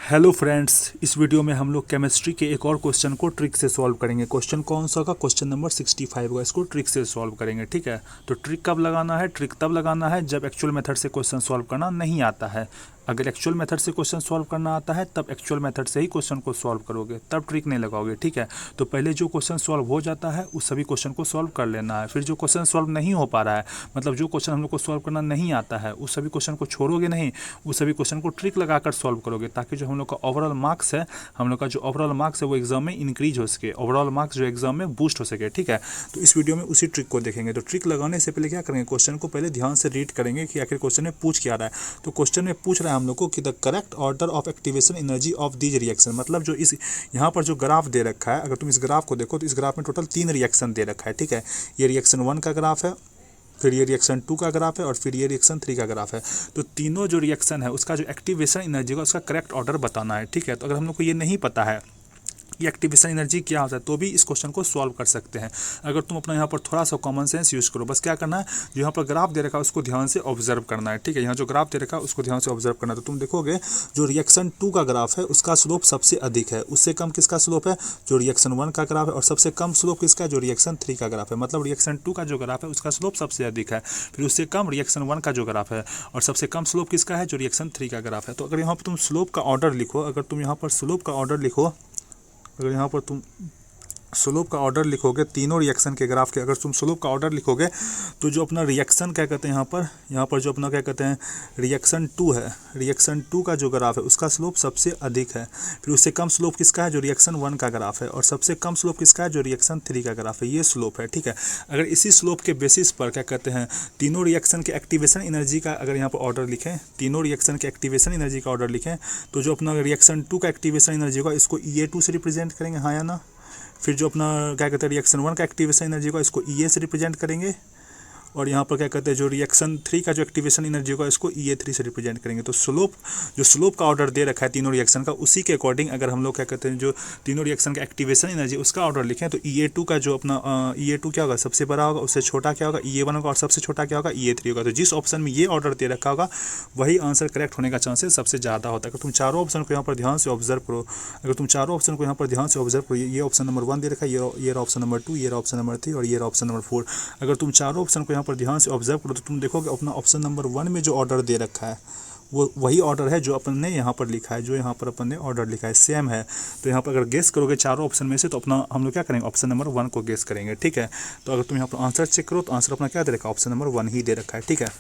Hello friends, इस video में हम लोग केमिस्ट्री के एक और क्वेश्चन को ट्रिक से सॉल्व करेंगे। क्वेश्चन कौन सा का? क्वेश्चन नंबर 65 होगा। इसको ट्रिक से सॉल्व करेंगे, ठीक है। तो ट्रिक कब लगाना है? ट्रिक तब लगाना है जब एक्चुअल मेथड से क्वेश्चन सॉल्व करना नहीं आता है। अगर एक्चुअल मेथड से क्वेश्चन सॉल्व करना आता है तब एक्चुअल मेथड से ही क्वेश्चन को सॉल्व करोगे, तब ट्रिक नहीं लगाओगे, ठीक है। तो पहले जो क्वेश्चन सॉल्व हो जाता है उस सभी क्वेश्चन को सॉल्व कर लेना है। फिर जो क्वेश्चन सॉल्व नहीं हो पा रहा है, मतलब जो क्वेश्चन हम लोग को सॉल्व करना नहीं आता है, उस सभी क्वेश्चन को छोड़ोगे नहीं, उस सभी क्वेश्चन को ट्रिक लगाकर सॉल्व करोगे, ताकि जो हम लोग का ओवरऑल मार्क्स है, हम लोग का जो ओवरऑल मार्क्स है वो एग्जाम में इंक्रीज हो सके, ओवरऑल मार्क्स जो एग्जाम में बूस्ट हो सके, ठीक है। तो इस वीडियो में उसी ट्रिक को देखेंगे। तो ट्रिक लगाने से पहले क्या करेंगे, क्वेश्चन को पहले ध्यान से रीड करेंगे कि आखिर क्वेश्चन में पूछ क्या रहा है। तो क्वेश्चन में पूछ रहा है हम लोग को कि the correct order of activation energy of these reaction, मतलब जो इस यहाँ पर जो ग्राफ दे रखा है, अगर तुम इस ग्राफ को देखो तो इस ग्राफ में टोटल 3 रिएक्शन दे रखा है, ठीक है। ये रिएक्शन 1 का ग्राफ है, फिर ये रिएक्शन 2 का ग्राफ है और फिर ये रिएक्शन 3 का ग्राफ है। तो तीनों जो रिएक्शन है उसका जो एक्टिवेशन एनर्जी का उसका करेक्ट ऑर्डर बताना है, ठीक है। तो अगर हम लोग को ये नहीं पता है कि एक्टिवेशन एनर्जी क्या होता है तो भी इस क्वेश्चन को सॉल्व कर सकते हैं। अगर तुम अपना यहाँ पर थोड़ा सा कॉमन सेंस यूज़ करो, बस क्या करना है, जो यहाँ पर ग्राफ दे रखा है उसको ध्यान से ऑब्जर्व करना है, ठीक है। यहाँ जो ग्राफ दे रखा है उसको ध्यान से ऑब्जर्व करना है। तो तुम देखोगे जो रिएक्शन 2 का ग्राफ है उसका स्लोप सबसे अधिक है, उससे कम किसका स्लोप है, जो रिएक्शन 1 का ग्राफ है, और सबसे कम स्लोप किसका, जो रिएक्शन 3 का ग्राफ है। मतलब रिएक्शन 2 का जो ग्राफ है उसका स्लोप सबसे अधिक है, फिर उससे कम रिएक्शन 1 का जो ग्राफ है, और सबसे कम स्लोप किसका है, जो रिएक्शन 3 का ग्राफ है। तो अगर यहाँ पर तुम स्लोप का ऑर्डर लिखो, अगर तुम यहाँ पर स्लोप का ऑर्डर लिखो, अगर यहाँ पर तुम स्लोप का ऑर्डर लिखोगे तीनों रिएक्शन के ग्राफ के, अगर तुम स्लोप का ऑर्डर लिखोगे तो जो अपना रिएक्शन क्या कहते हैं, यहाँ पर जो अपना क्या कहते हैं रिएक्शन 2 है, रिएक्शन 2 का जो ग्राफ है उसका स्लोप सबसे अधिक है, फिर उससे कम स्लोप किसका है, जो रिएक्शन 1 का ग्राफ है, और सबसे कम स्लोप किसका है, जो रिएक्शन 3 का ग्राफ है। ये स्लोप है, ठीक है। अगर इसी स्लोप के बेसिस पर क्या कहते हैं तीनों रिएक्शन के एक्टिवेशन एनर्जी का अगर यहाँ पर ऑर्डर लिखें, तीनों रिएक्शन के एक्टिवेशन एनर्जी का ऑर्डर लिखें, तो जो अपना रिएक्शन 2 का एक्टिवेशन एनर्जी होगा इसको EA2 से रिप्रेजेंट करेंगे, हाँ या ना। फिर जो अपना क्या कहते हैं रिएक्शन 1 का एक्टिवेशन एनर्जी को इसको EA से रिप्रेजेंट करेंगे, और यहाँ पर क्या कहते हैं जो रिएक्शन 3 का जो एक्टिवेशन एनर्जी होगा इसको EA3 से रिप्रेजेंट करेंगे। तो जो स्लोप का ऑर्डर दे रखा है तीनों रिएक्शन का, उसी के अकॉर्डिंग अगर हम लोग क्या कहते हैं जो तीनों रिएक्शन का एक्टिवेशन एनर्जी उसका ऑर्डर लिखें, तो EA2 का जो अपना EA2 क्या होगा, सबसे बड़ा होगा, उससे छोटा क्या होगा EA1 होगा, और सबसे छोटा क्या होगा EA3 होगा। तो जिस ऑप्शन में ये ऑर्डर दे रखा होगा वही आंसर करेक्ट होने का चांसेस सबसे ज़्यादा होता है। अगर तुम चारों ऑप्शन को यहाँ पर ध्यान से ऑब्जर्व करो, अगर तुम चारों ऑप्शन को यहाँ पर ध्यान से ऑब्जर्व करो, ये ऑप्शन नंबर 1 दे रखा है, ये ऑप्शन नंबर 2, ये ऑप्शन नंबर 3 और ये ऑप्शन नंबर 4, अगर तुम चारों ऑप्शन को यहाँ पर ध्यान से ऑब्जर्व करो तो तुम देखोगे अपना ऑप्शन नंबर 1 में जो ऑर्डर दे रखा है वो वही ऑर्डर है जो अपन ने यहाँ पर लिखा है, जो यहाँ पर अपन ने ऑर्डर लिखा है सेम है। तो यहाँ पर अगर गेस करोगे चारों ऑप्शन में से तो अपना हम लोग क्या करेंगे, ऑप्शन नंबर 1 को गेस करेंगे, ठीक है। तो अगर तुम यहाँ पर आंसर चेक करो तो आंसर अपना क्या दे रखा है, ऑप्शन नंबर 1 ही दे रखा है, ठीक है।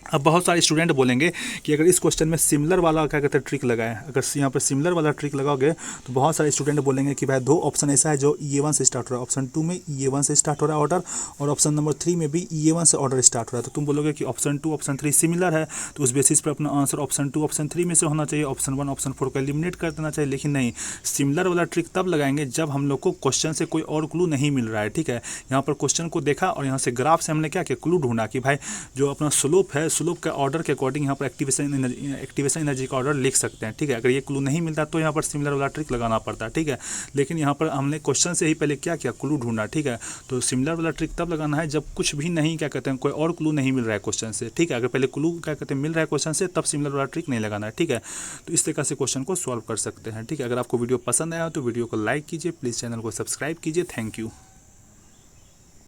अब बहुत सारे स्टूडेंट बोलेंगे कि अगर इस क्वेश्चन में सिमिलर वाला क्या कहते हैं ट्रिक लगाएं, अगर यहाँ पर सिमिलर वाला ट्रिक लगाओगे तो बहुत सारे स्टूडेंट बोलेंगे कि भाई दो ऑप्शन ऐसा है जो EA1 से स्टार्ट हो रहा है, ऑप्शन 2 में EA1 से स्टार्ट हो रहा है ऑर्डर, और ऑप्शन नंबर 3 में भी EA1 से ऑर्डर स्टार्ट हो रहा है। तो तुम बोलोगे कि ऑप्शन 2 ऑप्शन 3 सिमिलर है, तो उस बेसिस पर अपना आंसर ऑप्शन 2 ऑप्शन 3 में से होना चाहिए, ऑप्शन 1 ऑप्शन 4 को एलिमिनेट कर देना चाहिए। लेकिन नहीं, सिमिलर वाला ट्रिक तब लगाएंगे जब हम लोग को क्वेश्चन से कोई और क्लू नहीं मिल रहा है, ठीक है। यहाँ पर क्वेश्चन को देखा और यहाँ से ग्राफ से हमने क्या किया, क्लू ढूंढा कि भाई जो अपना स्लोप है, स्लोप का ऑर्डर के अकॉर्डिंग यहाँ पर एक्टिवेशन एनर्जी का ऑर्डर लिख सकते हैं, ठीक है। अगर ये क्लू नहीं मिलता तो यहाँ पर सिमिलर वाला ट्रिक लगाना पड़ता है, ठीक है। लेकिन यहाँ पर हमने क्वेश्चन से ही पहले क्या किया, क्लू ढूंढा, ठीक है। तो सिमिलर वाला ट्रिक तब लगाना है जब कुछ भी नहीं क्या कहते हैं कोई और क्लू नहीं मिल रहा है क्वेश्चन से, ठीक है। अगर पहले क्लू क्या कहते हैं मिल रहा है क्वेश्चन से तब सिमिलर वाला ट्रिक नहीं लगाना है, ठीक है। तो इस तरीके से क्वेश्चन को सॉल्व कर सकते हैं, ठीक है। अगर आपको वीडियो पसंद आया तो वीडियो को लाइक कीजिए, प्लीज़ चैनल को सब्सक्राइब कीजिए। Thank you.